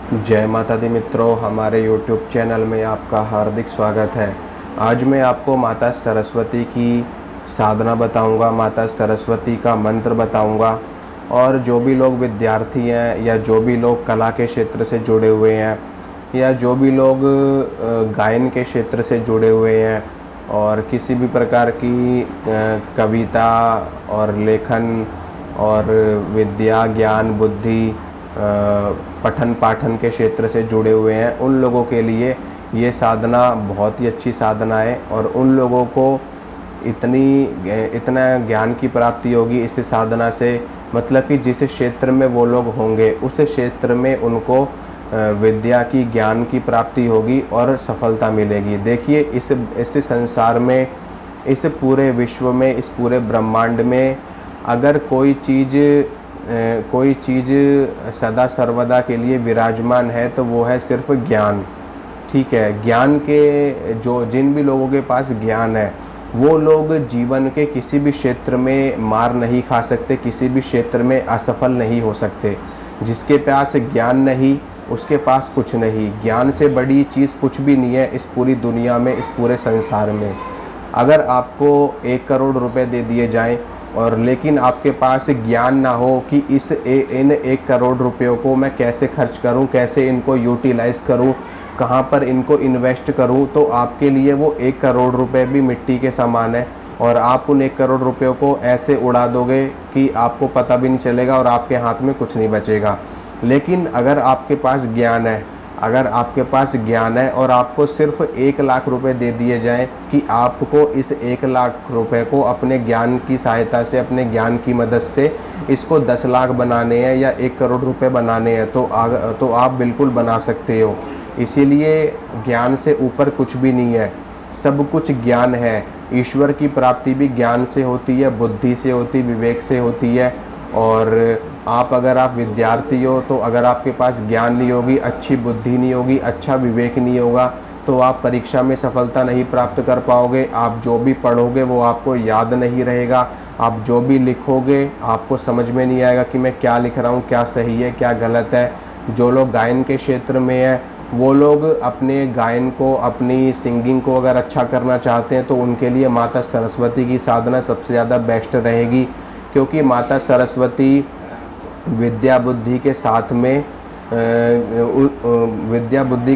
जय माता दी मित्रों, हमारे YouTube चैनल में आपका हार्दिक स्वागत है। आज मैं आपको माता सरस्वती की साधना बताऊंगा, माता सरस्वती का मंत्र बताऊंगा। और जो भी लोग विद्यार्थी हैं या जो भी लोग कला के क्षेत्र से जुड़े हुए हैं या जो भी लोग गायन के क्षेत्र से जुड़े हुए हैं और किसी भी प्रकार की कविता और लेखन और विद्या ज्ञान बुद्धि पठन पाठन के क्षेत्र से जुड़े हुए हैं, उन लोगों के लिए ये साधना बहुत ही अच्छी साधना है। और उन लोगों को इतना ज्ञान की प्राप्ति होगी इस साधना से, मतलब कि जिस क्षेत्र में वो लोग होंगे उस क्षेत्र में उनको विद्या की ज्ञान की प्राप्ति होगी और सफलता मिलेगी। देखिए, इस संसार में, इस पूरे विश्व में, इस पूरे ब्रह्मांड में अगर कोई चीज़ सदा सर्वदा के लिए विराजमान है तो वो है सिर्फ ज्ञान। ठीक है, ज्ञान के जिन भी लोगों के पास ज्ञान है वो लोग जीवन के किसी भी क्षेत्र में मार नहीं खा सकते, किसी भी क्षेत्र में असफल नहीं हो सकते। जिसके पास ज्ञान नहीं उसके पास कुछ नहीं। ज्ञान से बड़ी चीज़ कुछ भी नहीं है इस पूरी दुनिया में, इस पूरे संसार में। अगर आपको 1 करोड़ रुपए दे दिए जाएं और लेकिन आपके पास ज्ञान ना हो कि इन 1 करोड़ रुपयों को मैं कैसे खर्च करूं, कैसे इनको यूटिलाइज़ करूं, कहां पर इनको इन्वेस्ट करूं, तो आपके लिए वो 1 करोड़ रुपए भी मिट्टी के समान है। और आप उन 1 करोड़ रुपयों को ऐसे उड़ा दोगे कि आपको पता भी नहीं चलेगा और आपके हाथ में कुछ नहीं बचेगा। लेकिन अगर आपके पास ज्ञान है, अगर आपके पास ज्ञान है और आपको सिर्फ 1 लाख रुपए दे दिए जाएं कि आपको इस 1 लाख रुपए को अपने ज्ञान की सहायता से, अपने ज्ञान की मदद से इसको 10 लाख बनाने हैं या 1 करोड़ रुपए बनाने हैं तो आप बिल्कुल बना सकते हो। इसीलिए ज्ञान से ऊपर कुछ भी नहीं है, सब कुछ ज्ञान है। ईश्वर की प्राप्ति भी ज्ञान से होती है, बुद्धि से होती, विवेक से होती है। और अगर आप विद्यार्थी हो तो अगर आपके पास ज्ञान नहीं होगी, अच्छी बुद्धि नहीं होगी, अच्छा विवेक नहीं होगा तो आप परीक्षा में सफलता नहीं प्राप्त कर पाओगे। आप जो भी पढ़ोगे वो आपको याद नहीं रहेगा। आप जो भी लिखोगे आपको समझ में नहीं आएगा कि मैं क्या लिख रहा हूँ, क्या सही है क्या गलत है। जो लोग गायन के क्षेत्र में हैं वो लोग अपने गायन को, अपनी सिंगिंग को अगर अच्छा करना चाहते हैं तो उनके लिए माता सरस्वती की साधना सबसे ज़्यादा बेस्ट रहेगी। क्योंकि माता सरस्वती विद्या बुद्धि के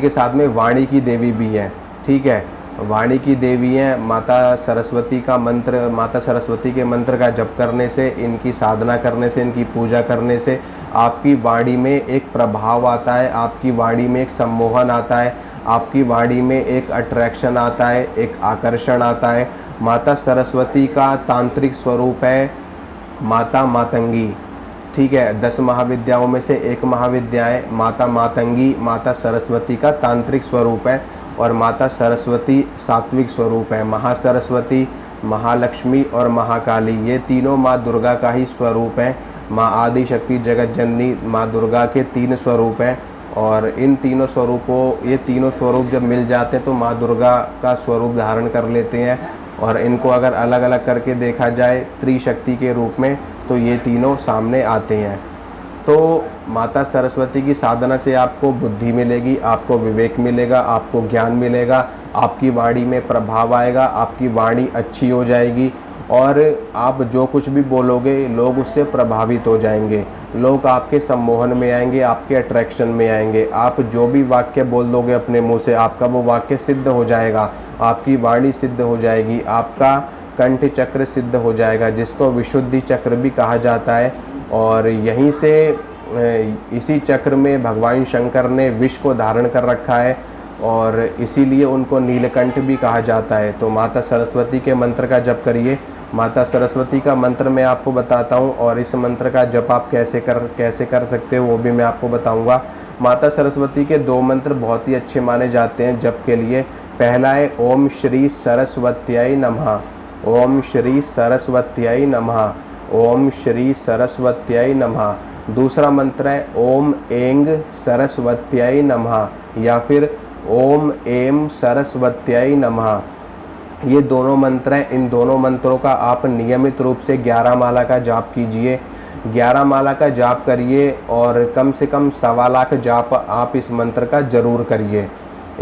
साथ में वाणी की देवी भी हैं। ठीक है, वाणी की देवी हैं। माता सरस्वती के मंत्र का जप करने से, इनकी साधना करने से, इनकी पूजा करने से आपकी वाणी में एक प्रभाव आता है, आपकी वाणी में एक सम्मोहन आता है, आपकी वाणी में एक अट्रैक्शन आता है, एक आकर्षण आता है। माता सरस्वती का तांत्रिक स्वरूप है माता मातंगी। ठीक है, 10 महाविद्याओं में से एक महाविद्या है माता मातंगी। माता सरस्वती का तांत्रिक स्वरूप है और माता सरस्वती सात्विक स्वरूप है। महासरस्वती, महालक्ष्मी और महाकाली, ये तीनों माँ दुर्गा का ही स्वरूप है। माँ आदि शक्ति जगत जननी माँ दुर्गा के 3 स्वरूप हैं। और इन तीनों स्वरूप जब मिल जाते हैं तो माँ दुर्गा का स्वरूप धारण कर लेते हैं। और इनको अगर अलग अलग करके देखा जाए त्रिशक्ति के रूप में तो ये तीनों सामने आते हैं। तो माता सरस्वती की साधना से आपको बुद्धि मिलेगी, आपको विवेक मिलेगा, आपको ज्ञान मिलेगा, आपकी वाणी में प्रभाव आएगा, आपकी वाणी अच्छी हो जाएगी और आप जो कुछ भी बोलोगे लोग उससे प्रभावित हो जाएंगे, लोग आपके सम्मोहन में आएंगे, आपके अट्रैक्शन में आएंगे। आप जो भी वाक्य बोल दोगे अपने मुंह से आपका वो वाक्य सिद्ध हो जाएगा, आपकी वाणी सिद्ध हो जाएगी, आपका कंठ चक्र सिद्ध हो जाएगा, जिसको विशुद्धि चक्र भी कहा जाता है। और यहीं से इसी चक्र में भगवान शंकर ने विष को धारण कर रखा है और इसीलिए उनको नीलकंठ भी कहा जाता है। तो माता सरस्वती के मंत्र का जप करिए। माता सरस्वती का मंत्र मैं आपको बताता हूँ और इस मंत्र का जप आप कैसे कर सकते हो वो भी मैं आपको बताऊँगा। माता सरस्वती के 2 मंत्र बहुत ही अच्छे माने जाते हैं जप के लिए। पहला है ओम श्री सरस्वत्याय नमः, ओम श्री सरस्वत्याय नमः, ओम श्री सरस्वत्याय नमः। दूसरा मंत्र है ओम ऐंग सरस्वत्याय नमः या फिर ओम ऐं सरस्वत्याय नमः। ये दोनों मंत्र हैं। इन दोनों मंत्रों का आप नियमित रूप से 11 माला का जाप कीजिए। 11 माला का जाप करिए और कम से कम 1.25 लाख जाप आप इस मंत्र का ज़रूर करिए।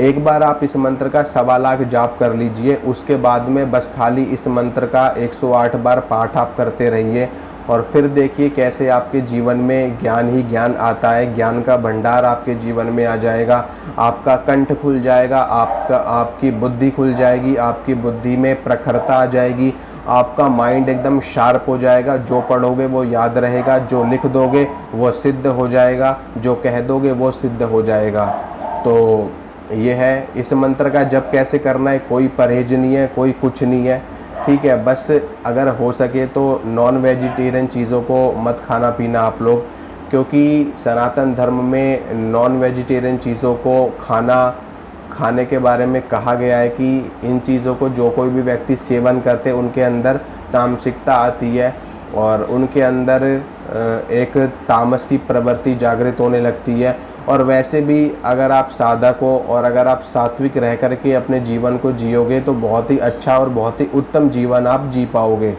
एक बार आप इस मंत्र का 1.25 लाख जाप कर लीजिए, उसके बाद में बस खाली इस मंत्र का 108 बार पाठ आप करते रहिए और फिर देखिए कैसे आपके जीवन में ज्ञान ही ज्ञान आता है। ज्ञान का भंडार आपके जीवन में आ जाएगा, आपका कंठ खुल जाएगा, आपकी बुद्धि खुल जाएगी, आपकी बुद्धि में प्रखरता आ जाएगी, आपका माइंड एकदम शार्प हो जाएगा। जो पढ़ोगे वो याद रहेगा, जो लिख दोगे वो सिद्ध हो जाएगा, जो कह दोगे वो सिद्ध हो जाएगा। तो ये है इस मंत्र का जप कैसे करना है। कोई परहेज नहीं है, कोई कुछ नहीं है, ठीक है। बस अगर हो सके तो नॉन वेजिटेरियन चीज़ों को मत खाना पीना आप लोग, क्योंकि सनातन धर्म में नॉन वेजिटेरियन चीज़ों को खाने के बारे में कहा गया है कि इन चीज़ों को जो कोई भी व्यक्ति सेवन करते उनके अंदर तामसिकता आती है और उनके अंदर एक तामस की प्रवृत्ति जागृत होने लगती है। और वैसे भी अगर आप साधक हो और अगर आप सात्विक रह करके अपने जीवन को जियोगे तो बहुत ही अच्छा और बहुत ही उत्तम जीवन आप जी पाओगे।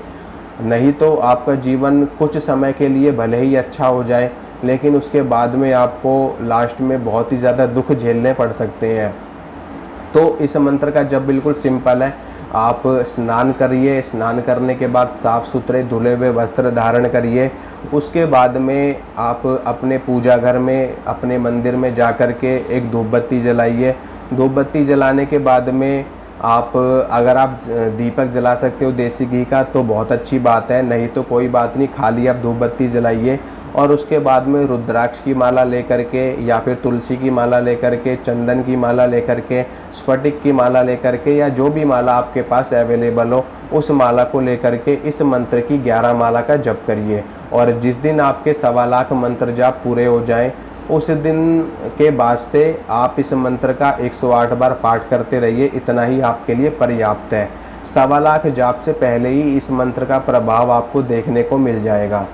नहीं तो आपका जीवन कुछ समय के लिए भले ही अच्छा हो जाए, लेकिन उसके बाद में आपको लास्ट में बहुत ही ज़्यादा दुख झेलने पड़ सकते हैं। तो इस मंत्र का जप बिल्कुल सिंपल है। आप स्नान करिए, स्नान करने के बाद साफ़ सुथरे धुले हुए वस्त्र धारण करिए। उसके बाद में आप अपने पूजा घर में, अपने मंदिर में जा कर के एक धूप बत्ती जलाइए। धूप बत्ती जलाने के बाद में अगर आप दीपक जला सकते हो देसी घी का तो बहुत अच्छी बात है, नहीं तो कोई बात नहीं, खाली आप धूप बत्ती जलाइए। और उसके बाद में रुद्राक्ष की माला लेकर के या फिर तुलसी की माला लेकर के, चंदन की माला लेकर के, स्फटिक की माला लेकर के, या जो भी माला आपके पास अवेलेबल हो उस माला को लेकर के इस मंत्र की 11 माला का जप करिए। और जिस दिन आपके 1.25 लाख मंत्र जाप पूरे हो जाएं, उस दिन के बाद से आप इस मंत्र का 108 बार पाठ करते रहिए। इतना ही आपके लिए पर्याप्त है। 1.25 लाख जाप से पहले ही इस मंत्र का प्रभाव आपको देखने को मिल जाएगा,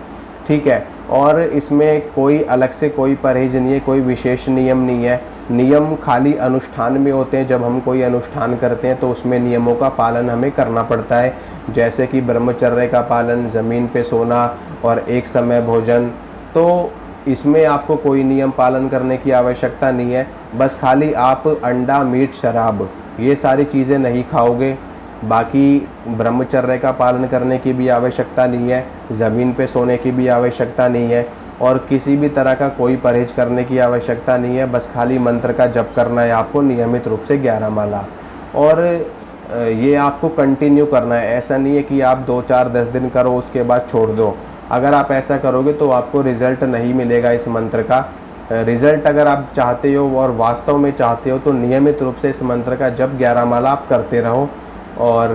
ठीक है। और इसमें कोई अलग से कोई परहेज नहीं है, कोई विशेष नियम नहीं है। नियम खाली अनुष्ठान में होते हैं। जब हम कोई अनुष्ठान करते हैं तो उसमें नियमों का पालन हमें करना पड़ता है, जैसे कि ब्रह्मचर्य का पालन, ज़मीन पे सोना और एक समय भोजन। तो इसमें आपको कोई नियम पालन करने की आवश्यकता नहीं है। बस खाली आप अंडा, मीट, शराब ये सारी चीज़ें नहीं खाओगे। बाकी ब्रह्मचर्य का पालन करने की भी आवश्यकता नहीं है, ज़मीन पे सोने की भी आवश्यकता नहीं है और किसी भी तरह का कोई परहेज करने की आवश्यकता नहीं है। बस खाली मंत्र का जप करना है आपको नियमित रूप से 11 माला। और ये आपको कंटिन्यू करना है। ऐसा नहीं है कि आप 2, 4, 10 दिन करो उसके बाद छोड़ दो। अगर आप ऐसा करोगे तो आपको रिज़ल्ट नहीं मिलेगा इस मंत्र का। रिज़ल्ट अगर आप चाहते हो और वास्तव में चाहते हो तो नियमित रूप से इस मंत्र का जप 11 माला आप करते रहो। और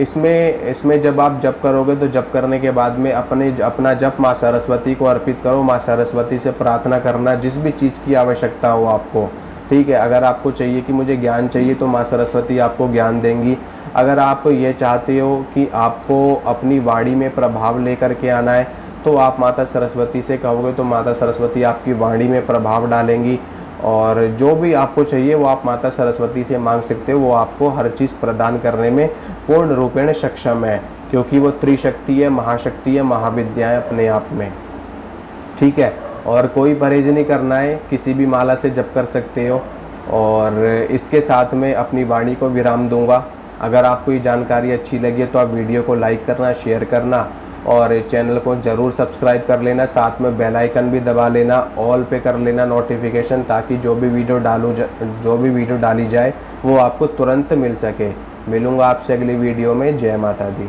इसमें जब आप जप करोगे तो जप करने के बाद में अपना जप माँ सरस्वती को अर्पित करो। माँ सरस्वती से प्रार्थना करना जिस भी चीज़ की आवश्यकता हो आपको, ठीक है। अगर आपको चाहिए कि मुझे ज्ञान चाहिए तो माँ सरस्वती आपको ज्ञान देंगी। अगर आप ये चाहते हो कि आपको अपनी वाणी में प्रभाव लेकर के आना है तो आप माता सरस्वती से कहोगे तो माता सरस्वती आपकी वाणी में प्रभाव डालेंगी। और जो भी आपको चाहिए वो आप माता सरस्वती से मांग सकते हो। वो आपको हर चीज़ प्रदान करने में पूर्ण रूपेण सक्षम है, क्योंकि वो त्रिशक्ति है, महाशक्ति है, महाविद्या है अपने आप में, ठीक है। और कोई परहेज नहीं करना है, किसी भी माला से जप कर सकते हो। और इसके साथ में अपनी वाणी को विराम दूंगा। अगर आपको ये जानकारी अच्छी लगी तो आप वीडियो को लाइक करना, शेयर करना और चैनल को ज़रूर सब्सक्राइब कर लेना। साथ में बेल आइकन भी दबा लेना, ऑल पे कर लेना नोटिफिकेशन, ताकि जो भी वीडियो डाली जाए वो आपको तुरंत मिल सके। मिलूँगा आपसे अगली वीडियो में। जय माता दी।